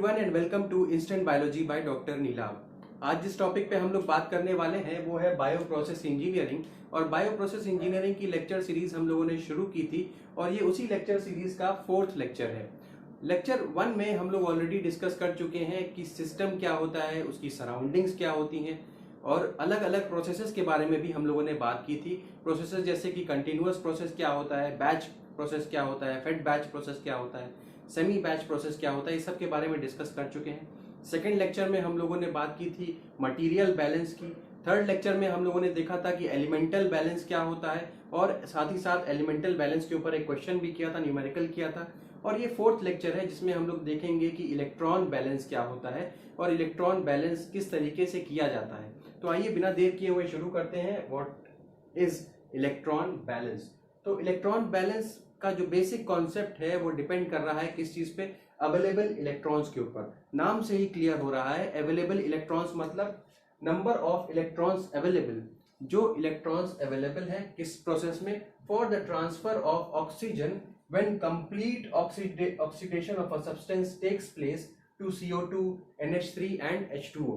Everyone and welcome to instant biology by doctor Neelabh. आज जिस topic पे हम लोग बात करने वाले हैं वो है बायो प्रोसेस इंजीनियरिंग। और बायो प्रोसेस इंजीनियरिंग की लेक्चर सीरीज हम लोगों ने शुरू की थी और ये उसी लेक्चर सीरीज का 4th लेक्चर है। लेक्चर 1 में हम लोग ऑलरेडी डिस्कस कर चुके हैं कि सिस्टम क्या होता है, उसकी सराउंडिंग्स क्या होती हैं और अलग अलग प्रोसेसेस के बारे में भी हम लोगों ने बात की थी। प्रोसेसेस जैसे कि कंटिन्यूअस प्रोसेस क्या होता है, बैच प्रोसेस क्या होता है, फेड बैच प्रोसेस क्या होता है, सेमी बैच प्रोसेस क्या होता है, इस सब के बारे में डिस्कस कर चुके हैं। सेकेंड लेक्चर में हम लोगों ने बात की थी मटेरियल बैलेंस की। थर्ड लेक्चर में हम लोगों ने देखा था कि एलिमेंटल बैलेंस क्या होता है और साथ ही साथ एलिमेंटल बैलेंस के ऊपर एक क्वेश्चन भी किया था, न्यूमेरिकल किया था। और ये 4th लेक्चर है जिसमें हम लोग देखेंगे कि इलेक्ट्रॉन बैलेंस क्या होता है और इलेक्ट्रॉन बैलेंस किस तरीके से किया जाता है। तो आइए बिना देर किए हुए शुरू करते हैं। What is electron balance? तो इलेक्ट्रॉन बैलेंस का जो बेसिक कॉन्सेप्ट है वो डिपेंड कर रहा है किस चीज पे? अवेलेबल इलेक्ट्रॉन्स के ऊपर। नाम से ही क्लियर हो रहा है, अवेलेबल इलेक्ट्रॉन्स मतलब नंबर ऑफ इलेक्ट्रॉन्स अवेलेबल। जो इलेक्ट्रॉन्स अवेलेबल है किस प्रोसेस में? For the transfer of oxygen when complete oxidation of a substance takes place to CO2, NH3 and H2O।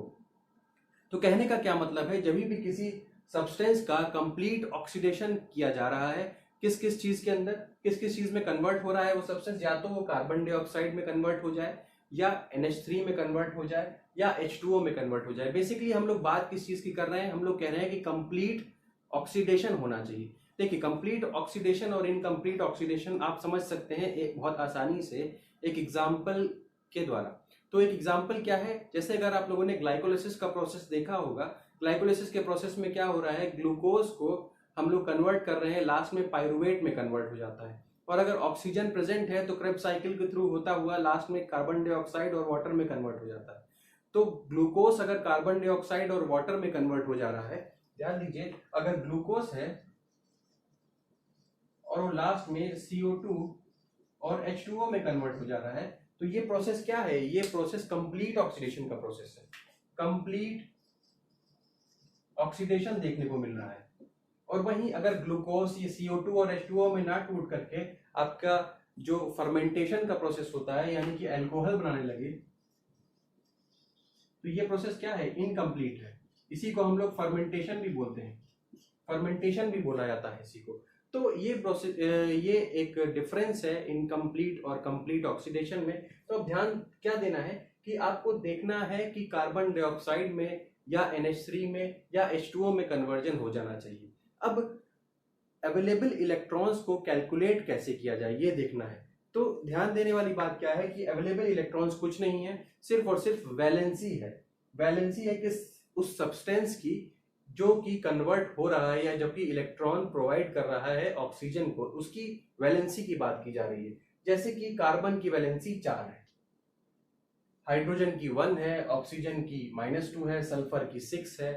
तो कहने का क्या मतलब है, जब भी किसी सब्सटेंस का कंप्लीट ऑक्सीडेशन किया जा रहा है, किस किस चीज के अंदर, किस किस चीज में कन्वर्ट हो रहा है वो सब्सटेंस, या तो वो कार्बन डाइऑक्साइड में कन्वर्ट हो जाए या NH3 में कन्वर्ट हो जाए या H2O में कन्वर्ट हो जाए। बेसिकली हम लोग बात किस चीज की कर रहे हैं? हम लोग कह रहे हैं कि कंप्लीट ऑक्सीडेशन होना चाहिए। देखिए, कंप्लीट ऑक्सीडेशन और इनकम्प्लीट ऑक्सीडेशन आप समझ सकते हैं एक बहुत आसानी से एक एग्जाम्पल के द्वारा। तो एक एग्जाम्पल क्या है? जैसे अगर आप लोगों ने ग्लाइकोलिसिस का प्रोसेस देखा होगा, ग्लाइकोलिसिस के प्रोसेस में क्या हो रहा है, ग्लूकोज को हम लोग कन्वर्ट कर रहे हैं, लास्ट में पायरुवेट में कन्वर्ट हो जाता है। और अगर ऑक्सीजन प्रेजेंट है तो क्रेब्स साइकिल के थ्रू होता हुआ लास्ट में कार्बन डाइऑक्साइड और वाटर में कन्वर्ट हो जाता है। तो ग्लूकोज अगर कार्बन डाइऑक्साइड और वाटर में कन्वर्ट हो जा रहा है, ध्यान दीजिए, अगर ग्लूकोज है और वो लास्ट में CO2 और H2O में कन्वर्ट हो जा रहा है, तो ये प्रोसेस क्या है? ये प्रोसेस कंप्लीट ऑक्सीडेशन का प्रोसेस है। कंप्लीट ऑक्सीडेशन देखने को मिल रहा है। और वहीं अगर ग्लूकोज ये CO2 और H2O में ना टूट करके आपका जो फर्मेंटेशन का प्रोसेस होता है, यानी कि अल्कोहल बनाने लगे, तो ये प्रोसेस क्या है? इनकम्प्लीट है। इसी को हम लोग फर्मेंटेशन भी बोलते हैं, फर्मेंटेशन भी बोला जाता है इसी को। तो ये प्रोसेस, ये एक डिफरेंस है इनकम्प्लीट और कंप्लीट ऑक्सीडेशन में। तो अब ध्यान क्या देना है कि आपको देखना है कि कार्बन डाइऑक्साइड में या NH3 में या H2O में कन्वर्जन हो जाना चाहिए। अब अवेलेबल इलेक्ट्रॉन्स को कैलकुलेट कैसे किया जाए ये देखना है। तो ध्यान देने वाली बात क्या है कि अवेलेबल इलेक्ट्रॉन्स कुछ नहीं है, सिर्फ और सिर्फ वैलेंसी है। वैलेंसी है किस? उस सब्सटेंस की जो कि कन्वर्ट हो रहा है या जबकि इलेक्ट्रॉन प्रोवाइड कर रहा है ऑक्सीजन को, उसकी वैलेंसी की बात की जा रही है। जैसे कि कार्बन की वैलेंसी 4 है, हाइड्रोजन की 1 है, ऑक्सीजन की -2 है, सल्फर की 6 है,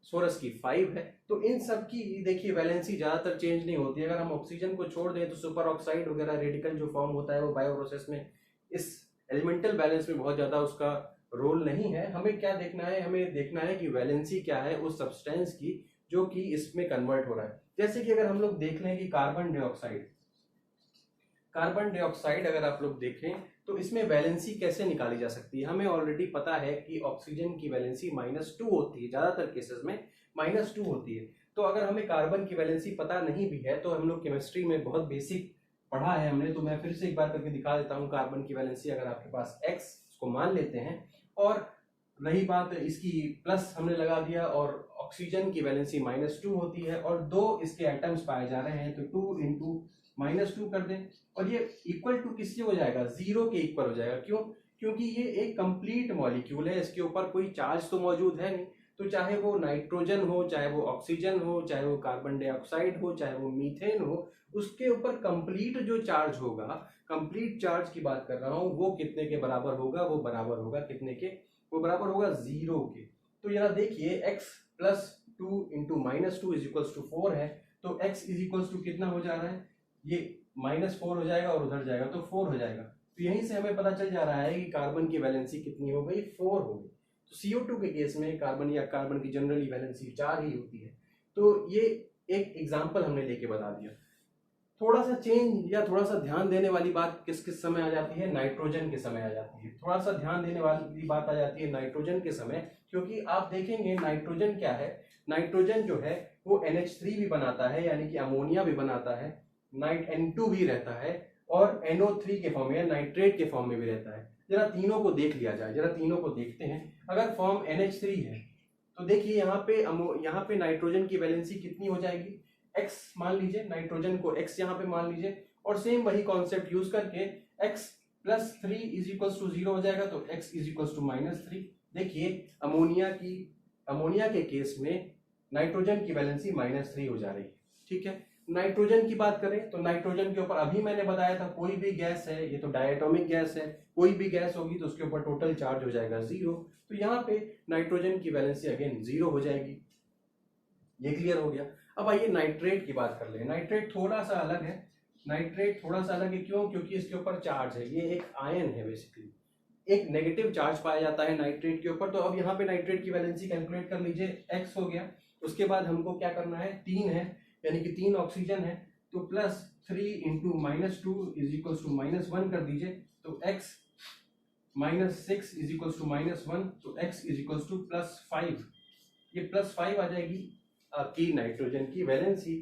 सोरस की 5 है। तो इन सब की देखिए वैलेंसी ज्यादातर चेंज नहीं होती। अगर हम ऑक्सीजन को छोड़ दें तो सुपर ऑक्साइड वगैरह रेडिकल जो फॉर्म होता है वो बायो प्रोसेस में इस एलिमेंटल बैलेंस में बहुत ज्यादा उसका रोल नहीं है। हमें क्या देखना है? हमें देखना है कि वैलेंसी क्या है उस सब्सटेंस की जो कि इसमें कन्वर्ट हो रहा है। जैसे कि अगर हम लोग देख लें कि कार्बन डाइऑक्साइड अगर आप लोग देखें तो इसमें वैलेंसी कैसे निकाली जा सकती है? हमें ऑलरेडी पता है कि ऑक्सीजन की वैलेंसी -2 होती है, ज्यादातर केसेस में -2 होती है। तो अगर हमें कार्बन की वैलेंसी पता नहीं भी है, तो हम लोग केमिस्ट्री में बहुत बेसिक पढ़ा है हमने, तो मैं फिर से एक बार करके दिखा देता हूँ। कार्बन की वैलेंसी अगर आपके पास X को मान लेते हैं और रही बात इसकी प्लस हमने लगा दिया, और ऑक्सीजन की वैलेंसी -2 होती है और 2 इसके एटम्स पाए जा रहे हैं, तो 2 इंटू -2 कर दें और ये इक्वल टू किससे हो जाएगा? 0 के इक्वल हो जाएगा। क्यों? क्योंकि ये एक कंप्लीट मॉलिक्यूल है, इसके ऊपर कोई चार्ज तो मौजूद है नहीं। तो चाहे वो नाइट्रोजन हो, चाहे वो ऑक्सीजन हो, चाहे वो कार्बन डाइऑक्साइड हो, चाहे वो मीथेन हो, उसके ऊपर कंप्लीट जो चार्ज होगा, कंप्लीट चार्ज की बात कर रहा हूं, वो कितने के बराबर होगा? वो बराबर होगा कितने के? वो बराबर होगा 0 के। तो यहाँ देखिए x + 2 × -2 = 4 है, तो x = कितना हो जा रहा है? ये -4 हो जाएगा और उधर जाएगा तो 4 हो जाएगा। तो यहीं से हमें पता चल जा रहा है कि कार्बन की वैलेंसी कितनी हो गई? 4 हो गई। तो CO2 के केस में कार्बन या कार्बन की जनरली वैलेंसी 4 ही होती है। तो ये एक एग्जाम्पल हमने लेके बता दिया। थोड़ा सा चेंज या थोड़ा सा ध्यान देने वाली बात किस किस समय आ जाती है, नाइट्रोजन के समय आ जाती है। थोड़ा सा ध्यान देने वाली बात आ जाती है नाइट्रोजन के समय, क्योंकि आप देखेंगे नाइट्रोजन क्या है, नाइट्रोजन जो है वो NH3 भी बनाता है, यानी कि अमोनिया भी बनाता है, N2 भी रहता है, और NO3 के फॉर्म में या नाइट्रेट के फॉर्म में भी रहता है। जरा तीनों को देख लिया जाए, जरा तीनों को देखते हैं। अगर फॉर्म NH3 है तो देखिए यहाँ पे नाइट्रोजन की वैलेंसी कितनी हो जाएगी, x मान लीजिए, नाइट्रोजन को x यहाँ पे मान लीजिए, और सेम वही कॉन्सेप्ट यूज करके x plus 3 is equals to 0 हो जाएगा, तो x इज इक्वल्स टू -3। देखिए अमोनिया के केस में नाइट्रोजन की वैलेंसी -3 हो जा रही है। ठीक है, नाइट्रोजन की बात करें तो नाइट्रोजन के ऊपर अभी मैंने बताया था कोई भी गैस है, ये तो डायटोमिक गैस है, कोई भी गैस होगी तो उसके ऊपर टोटल चार्ज हो जाएगा 0, तो यहाँ पे नाइट्रोजन की वैलेंसी अगेन 0 हो जाएगी। ये क्लियर हो गया। अब आइए नाइट्रेट की बात कर ले। नाइट्रेट थोड़ा सा अलग है, नाइट्रेट थोड़ा सा अलग है, क्यों? क्योंकि इसके ऊपर चार्ज है, ये एक आयन है, बेसिकली एक नेगेटिव चार्ज पाया जाता है नाइट्रेट के ऊपर। तो अब यहाँ पे नाइट्रेट की वैलेंसी कैलकुलेट कर लीजिए, x हो गया। उसके बाद हमको क्या करना है, 3 है, यानी कि 3 ऑक्सीजन है, तो plus 3 into -2 is equals to -1 कर दीजिए, तो x -6 इज इक्वल्स टू -1, तो x इज इक्वल्स टू +5। ये +5 आ जाएगी आपकी नाइट्रोजन की वैलेंसी।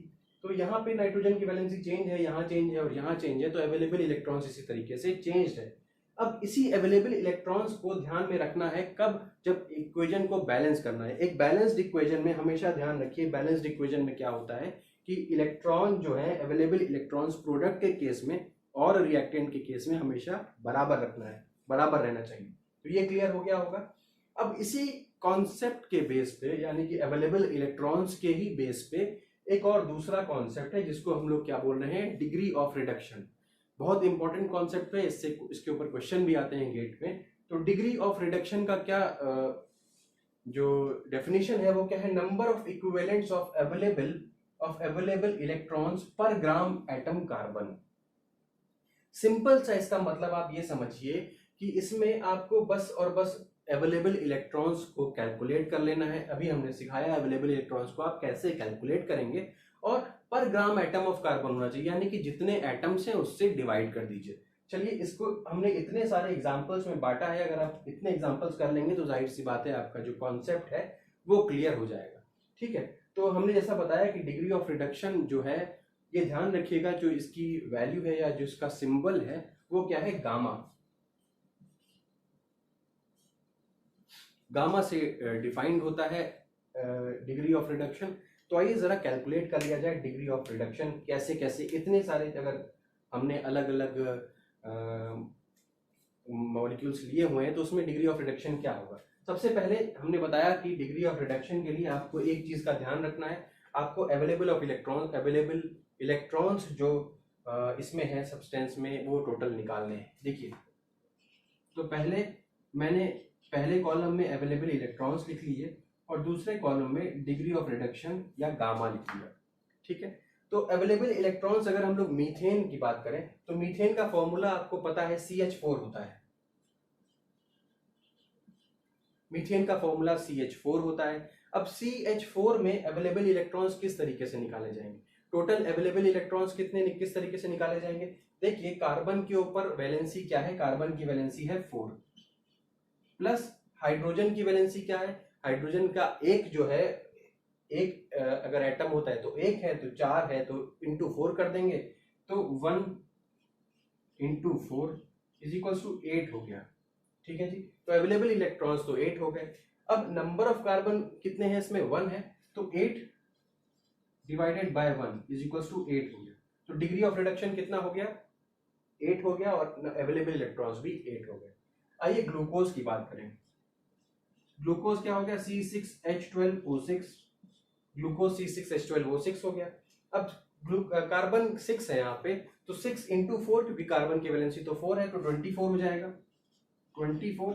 तो यहाँ पे नाइट्रोजन की वैलेंसी चेंज है, यहाँ चेंज है और यहाँ चेंज है, तो अवेलेबल इलेक्ट्रॉन्स इसी तरीके से चेंज्ड है। अब इसी अवेलेबल इलेक्ट्रॉन्स को ध्यान में रखना है कब, जब इक्वेशन को बैलेंस करना है। एक बैलेंस्ड इक्वेशन में हमेशा ध्यान रखिए, बैलेंस्ड इक्वेशन में क्या होता है कि इलेक्ट्रॉन जो है, अवेलेबल इलेक्ट्रॉन्स प्रोडक्ट के केस में और रिएक्टेंट के केस में हमेशा बराबर रखना है, बराबर रहना चाहिए। तो ये क्लियर हो गया होगा। अब इसी कॉन्सेप्ट के बेस पे, यानी कि अवेलेबल इलेक्ट्रॉन्स के ही बेस पे एक और दूसरा कॉन्सेप्ट है जिसको हम लोग क्या बोल रहे हैं, डिग्री ऑफ रिडक्शन। बहुत इंपॉर्टेंट कॉन्सेप्ट है, इसके ऊपर क्वेश्चन भी आते हैं गेट में। तो डिग्री ऑफ रिडक्शन का क्या जो डेफिनेशन है वो क्या है, number of equivalents of available electrons पर ग्राम एटम कार्बन। सिंपल सा इसका मतलब आप ये समझिए कि इसमें आपको बस और बस अवेलेबल इलेक्ट्रॉन्स को कैलकुलेट कर लेना है। अभी हमने सिखाया अवेलेबल इलेक्ट्रॉन्स को आप कैसे कैलकुलेट करेंगे, और पर ग्राम एटम ऑफ कार्बन होना चाहिए, यानी कि जितने एटम्स हैं उससे डिवाइड कर दीजिए। चलिए, इसको हमने इतने सारे एग्जांपल्स में बांटा है, अगर आप इतने एग्जांपल्स कर लेंगे तो जाहिर सी बात है आपका जो कॉन्सेप्ट है वो क्लियर हो जाएगा। ठीक है, तो हमने जैसा बताया कि डिग्री ऑफ रिडक्शन जो है, ये ध्यान रखिएगा, जो इसकी वैल्यू है या जो इसका सिंबल है वो क्या है, गामा। गामा से डिफाइंड होता है डिग्री ऑफ रिडक्शन। तो आइए जरा कैलकुलेट कर लिया जाए डिग्री ऑफ रिडक्शन कैसे कैसे। इतने सारे अगर हमने अलग अलग मॉलिक्यूल्स लिए हुए हैं तो उसमें डिग्री ऑफ रिडक्शन क्या होगा। सबसे पहले हमने बताया कि डिग्री ऑफ रिडक्शन के लिए आपको एक चीज का ध्यान रखना है, आपको अवेलेबल इलेक्ट्रॉन्स जो इसमें है सब्सटेंस में वो टोटल निकालने हैं। देखिए, तो मैंने पहले कॉलम में अवेलेबल इलेक्ट्रॉन्स लिख लिए और दूसरे कॉलम में डिग्री ऑफ रिडक्शन या गामा लिख लिया। ठीक है, तो अवेलेबल इलेक्ट्रॉन्स अगर हम लोग मीथेन की बात करें तो मीथेन का फॉर्मूला आपको पता है CH4 होता है। मीथेन का फॉर्मूला CH4 होता है। अब CH4 में अवेलेबल इलेक्ट्रॉन्स किस तरीके से निकाले जाएंगे, टोटल अवेलेबल इलेक्ट्रॉन्स किस तरीके से निकाले जाएंगे। देखिए, कार्बन के ऊपर वैलेंसी क्या है, कार्बन की वैलेंसी है 4, प्लस हाइड्रोजन की वैलेंसी क्या है, हाइड्रोजन का एक जो है, एक अगर एटम होता है तो एक है, तो 4 है तो इंटू 4 कर देंगे, तो 1 इंटू 4 इज इक्वल टू 8 हो गया। ठीक है जी, तो अवेलेबल इलेक्ट्रॉन्स तो 8 हो गए। अब नंबर ऑफ कार्बन कितने हैं इसमें, 1 है, तो 8 divided by 1 is equal to 8 हो गया। तो डिग्री ऑफ रिडक्शन कितना हो गया, 8 हो गया, और अवेलेबल इलेक्ट्रॉन्स भी 8 हो गए। आइए ग्लूकोज की बात करें। ग्लूकोज क्या हो गया, C6H12O6, ग्लूकोज C6H12O6 हो गया। अब कार्बन 6 है यहाँ पे, तो 6 इंटू 4, क्योंकि कार्बन की वैलेंसी तो 4 है, तो 24 हो जाएगा। 24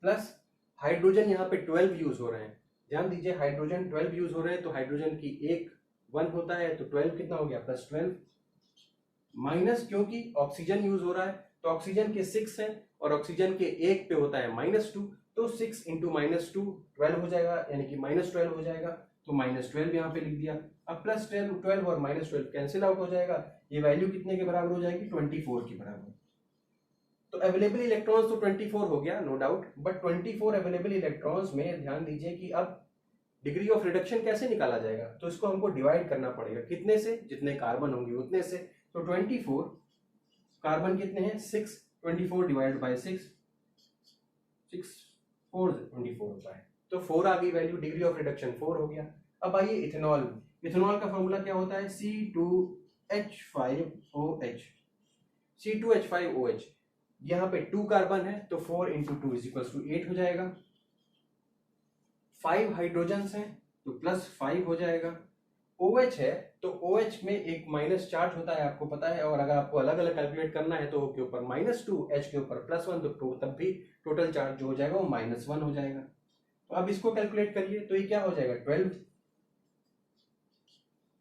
प्लस हाइड्रोजन यहाँ पे 12 यूज हो रहे हैं, ध्यान दीजिए, हाइड्रोजन 12 यूज हो रहे हैं, तो हाइड्रोजन की एक 1 होता है, तो 12 कितना हो गया, प्लस 12, माइनस क्योंकि ऑक्सीजन यूज हो रहा है, तो ऑक्सीजन के 6 है और ऑक्सीजन के एक पे होता है -2, तो 6 इंटू -2 12 हो जाएगा, यानी कि -12 हो जाएगा। तो -12 यहाँ पे लिख दिया। अब +12 और -12 कैंसिल आउट हो जाएगा, ये वैल्यू कितने के बराबर हो जाएगी, 24 के बराबर। तो अवेलेबल इलेक्ट्रॉन्स तो 24 हो गया no doubt, but 24 available electrons में ध्यान दीजिए कि अब डिग्री ऑफ रिडक्शन कैसे निकाला जाएगा, तो इसको हमको डिवाइड करना पड़ेगा, कितने से, जितने कार्बन होंगे उतने से। तो 24 कार्बन कितने हैं 6, 24 डिवाइड बाय 6, 6 4 24 होता है, तो 4 आ गई वैल्यू, डिग्री ऑफ रिडक्शन 4 हो गया। अब आइए इथेनॉल, इथेनॉल का फॉर्मूला क्या होता है, C2H5OH, C2H5OH, यहाँ पे 2 कार्बन है तो 4 × 2 = 8 हो जाएगा, 5 हाइड्रोजन्स हैं तो +5 हो जाएगा, OH है तो OH में एक माइनस चार्ज होता है आपको पता है, और अगर आपको अलग अलग कैलकुलेट करना है तो O के ऊपर -2, H के ऊपर +1, तो तब भी टोटल चार्ज जो हो जाएगा वो -1 हो जाएगा। तो अब इसको कैलकुलेट करिए तो ये क्या हो जाएगा 12।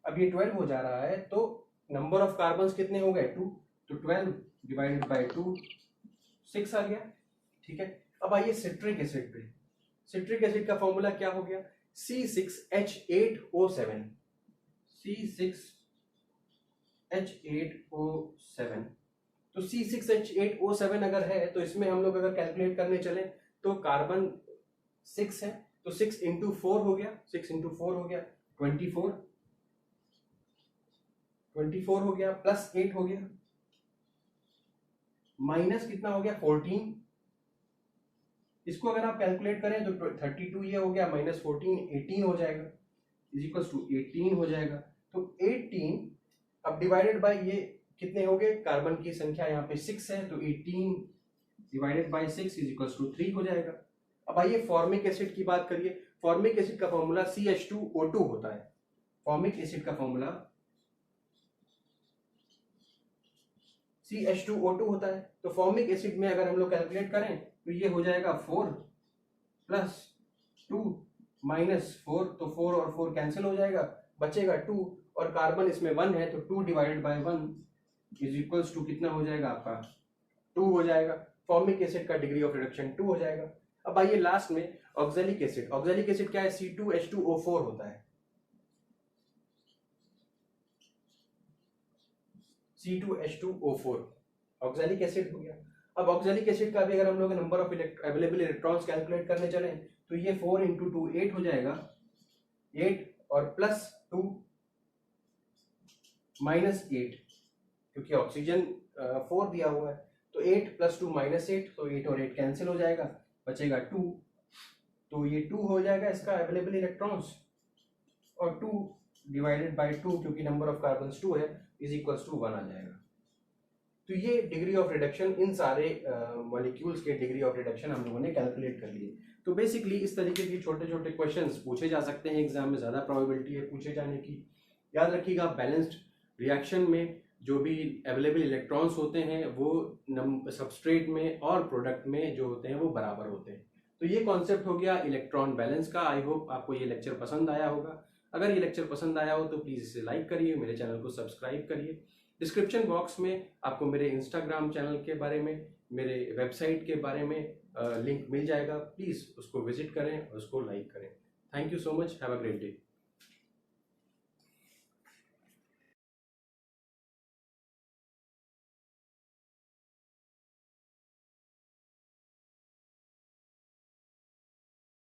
अब ये 12 हो जा रहा है तो नंबर ऑफ कार्बन्स कितने हो गए 2, तो 12 डिवाइडेड बाय 2 6 आ गया, ठीक है। अब आइए सिट्रिक एसिड पे, सिट्रिक एसिड का फॉर्मूला क्या हो गया, C6H8O7, C6H8O7। तो C6H8O7 अगर है तो इसमें हम लोग अगर कैलकुलेट करने चले तो कार्बन 6 है तो 6 × 4 हो गया, 6 × 4 हो गया 24 हो गया, +8 हो गया, माइनस कितना हो गया 14, इसको अगर आप कैलकुलेट करें तो 32 ये हो गया, -14 18 हो जाएगा, =18 हो जाएगा। तो 18 अब डिवाइडेड बाय ये कितने हो गए, कार्बन की संख्या यहाँ पे 6 है तो 18 डिवाइडेड बाय 6 = 3 हो जाएगा। अब आइए फॉर्मिक एसिड की बात करिए, फॉर्मिक एसिड का फॉर्मूला CH2O2 होता है, फॉर्मिक एसिड का फॉर्मूला CH2O2 होता है। तो फॉर्मिक एसिड में अगर हम लोग कैलकुलेट करें तो ये हो जाएगा 4 + 2 -4, तो 4 और 4 कैंसिल हो जाएगा, बचेगा 2, और कार्बन इसमें 1 है तो 2 डिवाइडेड बाय 1 = कितना हो जाएगा आपका 2 हो जाएगा। फॉर्मिक एसिड का डिग्री ऑफ रिडक्शन 2 हो जाएगा। अब आइए लास्ट में ऑक्सैलिक एसिड, ऑक्सैलिक एसिड क्या है, C2H2O4 होता है, C2H2O4 ऑक्सैलिक एसिड हो गया। अब ऑक्सैलिक एसिड का भी अगर हम लोग number of available electrons calculate करने चले तो ये 4 × 2 8 हो जाएगा, 8 और +2 -8, क्योंकि ऑक्सीजन 4 दिया हुआ है तो 8 + 2 -8, तो 8 और 8 कैंसिल हो जाएगा, बचेगा 2, तो ये 2 हो जाएगा इसका अवेलेबल इलेक्ट्रॉन्स, और 2 डिवाइडेड बाय 2 क्योंकि नंबर ऑफ कार्बन्स 2 है = 1 आ जाएगा। तो ये डिग्री ऑफ रिडक्शन, इन सारे मॉलिक्यूल्स के डिग्री ऑफ रिडक्शन हम लोगों ने कैलकुलेट कर लिए। तो बेसिकली इस तरीके के छोटे छोटे क्वेश्चंस पूछे जा सकते हैं एग्जाम में, ज़्यादा प्रोबेबिलिटी है पूछे जाने की। याद रखिएगा बैलेंस्ड रिएक्शन में जो भी अवेलेबल इलेक्ट्रॉन्स होते हैं वो सबस्ट्रेट में और प्रोडक्ट में जो होते हैं वो बराबर होते हैं। तो ये कॉन्सेप्ट हो गया इलेक्ट्रॉन बैलेंस का। आई होप आपको ये लेक्चर पसंद आया होगा। अगर ये लेक्चर पसंद आया हो तो प्लीज़ इसे लाइक करिए, मेरे चैनल को सब्सक्राइब करिए। डिस्क्रिप्शन बॉक्स में आपको मेरे इंस्टाग्राम चैनल के बारे में, मेरे वेबसाइट के बारे में लिंक मिल जाएगा, प्लीज़ उसको विजिट करें और उसको लाइक करें। Thank you so much, have a great day.